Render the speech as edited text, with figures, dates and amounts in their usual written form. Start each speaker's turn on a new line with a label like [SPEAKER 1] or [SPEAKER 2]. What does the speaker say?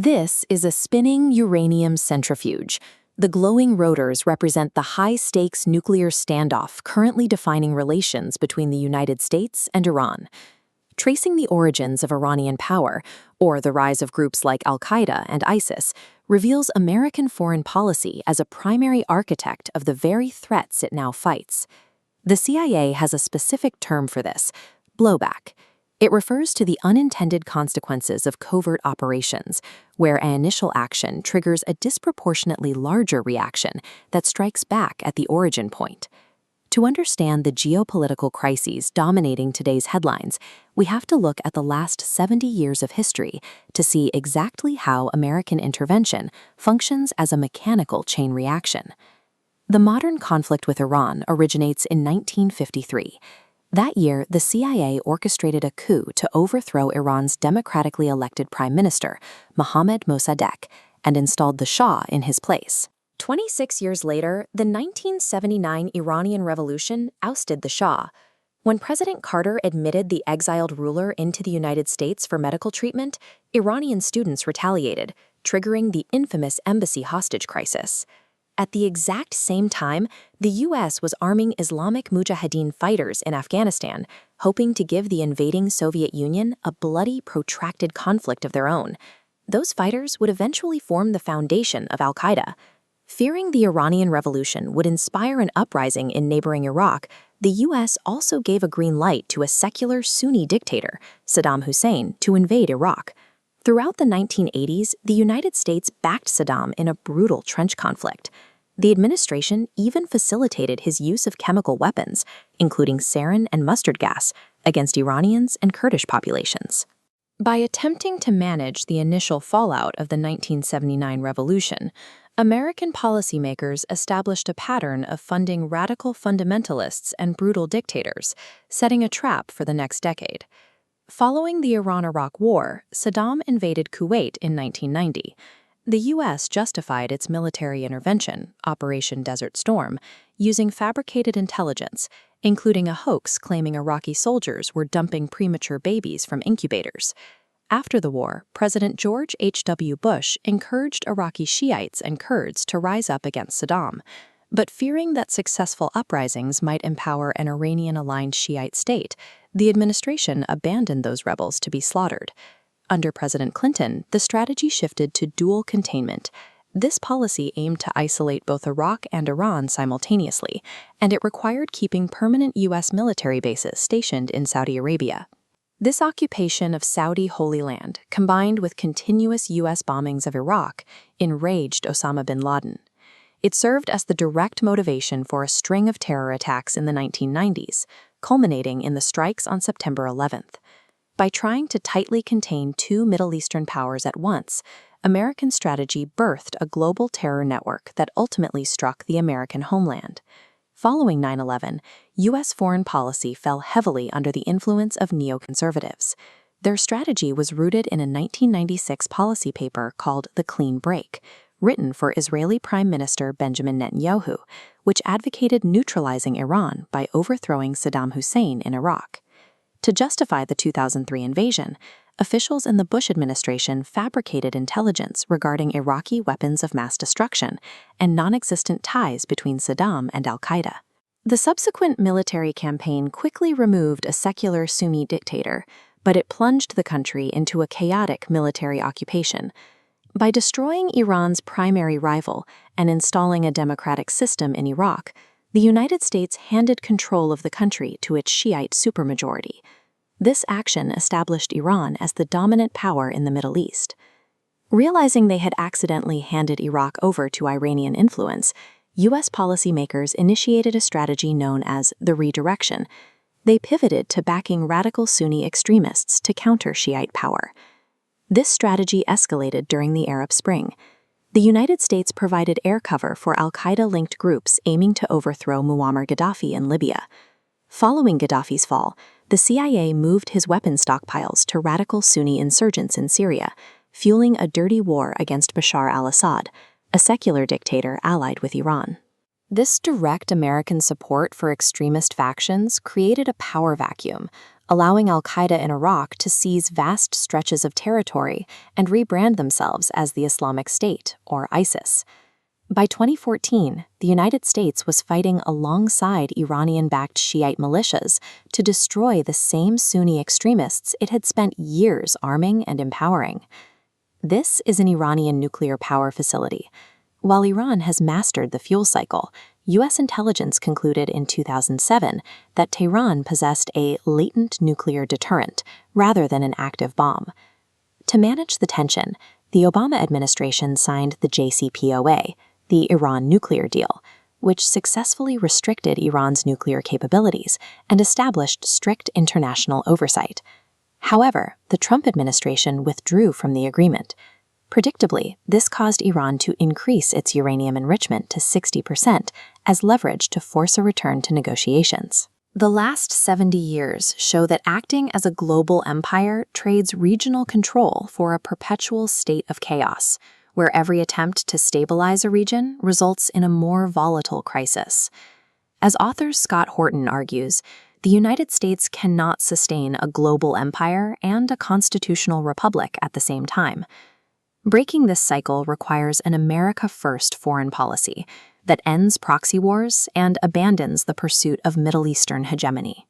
[SPEAKER 1] This is a spinning uranium centrifuge. The glowing rotors represent the high-stakes nuclear standoff currently defining relations between the United States and Iran. Tracing the origins of Iranian power, or the rise of groups like Al-Qaeda and ISIS, reveals American foreign policy as a primary architect of the very threats it now fights. The CIA has a specific term for this: blowback. It refers to the unintended consequences of covert operations, where an initial action triggers a disproportionately larger reaction that strikes back at the origin point. To understand the geopolitical crises dominating today's headlines, we have to look at the last 70 years of history to see exactly how American intervention functions as a mechanical chain reaction. The modern conflict with Iran originates in 1953. That year, the CIA orchestrated a coup to overthrow Iran's democratically elected Prime Minister, Mohammad Mosaddegh, and installed the Shah in his place. 26 years later, the 1979 Iranian Revolution ousted the Shah. When President Carter admitted the exiled ruler into the United States for medical treatment, Iranian students retaliated, triggering the infamous embassy hostage crisis. At the exact same time, the U.S. was arming Islamic Mujahideen fighters in Afghanistan, hoping to give the invading Soviet Union a bloody, protracted conflict of their own. Those fighters would eventually form the foundation of Al-Qaeda. Fearing the Iranian Revolution would inspire an uprising in neighboring Iraq, the U.S. also gave a green light to a secular Sunni dictator, Saddam Hussein, to invade Iraq. Throughout the 1980s, the United States backed Saddam in a brutal trench conflict. The administration even facilitated his use of chemical weapons, including sarin and mustard gas, against Iranians and Kurdish populations. By attempting to manage the initial fallout of the 1979 revolution, American policymakers established a pattern of funding radical fundamentalists and brutal dictators, setting a trap for the next decade. Following the Iran-Iraq War, Saddam invaded Kuwait in 1990. The U.S. justified its military intervention, Operation Desert Storm, using fabricated intelligence, including a hoax claiming Iraqi soldiers were dumping premature babies from incubators. After the war, President George H.W. Bush encouraged Iraqi Shiites and Kurds to rise up against Saddam, but fearing that successful uprisings might empower an Iranian-aligned Shiite state, the administration abandoned those rebels to be slaughtered. Under President Clinton, the strategy shifted to dual containment. This policy aimed to isolate both Iraq and Iran simultaneously, and it required keeping permanent U.S. military bases stationed in Saudi Arabia. This occupation of Saudi Holy Land, combined with continuous U.S. bombings of Iraq, enraged Osama bin Laden. It served as the direct motivation for a string of terror attacks in the 1990s, culminating in the strikes on September 11th. By trying to tightly contain two Middle Eastern powers at once, American strategy birthed a global terror network that ultimately struck the American homeland. Following 9/11, U.S. foreign policy fell heavily under the influence of neoconservatives. Their strategy was rooted in a 1996 policy paper called The Clean Break, written for Israeli Prime Minister Benjamin Netanyahu, which advocated neutralizing Iran by overthrowing Saddam Hussein in Iraq. To justify the 2003 invasion, officials in the Bush administration fabricated intelligence regarding Iraqi weapons of mass destruction and non-existent ties between Saddam and Al-Qaeda. The subsequent military campaign quickly removed a secular Sunni dictator, but it plunged the country into a chaotic military occupation. By destroying Iran's primary rival and installing a democratic system in Iraq, the United States handed control of the country to its Shiite supermajority. This action established Iran as the dominant power in the Middle East. Realizing they had accidentally handed Iraq over to Iranian influence, U.S. policymakers initiated a strategy known as the redirection. They pivoted to backing radical Sunni extremists to counter Shiite power. This strategy escalated during the Arab Spring. The United States provided air cover for Al-Qaeda-linked groups aiming to overthrow Muammar Gaddafi in Libya. Following Gaddafi's fall, the CIA moved his weapon stockpiles to radical Sunni insurgents in Syria, fueling a dirty war against Bashar al-Assad, a secular dictator allied with Iran. This direct American support for extremist factions created a power vacuum, allowing al-Qaeda in Iraq to seize vast stretches of territory and rebrand themselves as the Islamic State, or ISIS. By 2014, the United States was fighting alongside Iranian-backed Shiite militias to destroy the same Sunni extremists it had spent years arming and empowering. This is an Iranian nuclear power facility. While Iran has mastered the fuel cycle, U.S. intelligence concluded in 2007 that Tehran possessed a latent nuclear deterrent rather than an active bomb. To manage the tension, the Obama administration signed the JCPOA, the Iran nuclear deal, which successfully restricted Iran's nuclear capabilities and established strict international oversight. However, the Trump administration withdrew from the agreement. Predictably, this caused Iran to increase its uranium enrichment to 60% as leverage to force a return to negotiations. The last 70 years show that acting as a global empire trades regional control for a perpetual state of chaos, where every attempt to stabilize a region results in a more volatile crisis. As author Scott Horton argues, the United States cannot sustain a global empire and a constitutional republic at the same time. Breaking this cycle requires an America-first foreign policy that ends proxy wars and abandons the pursuit of Middle Eastern hegemony.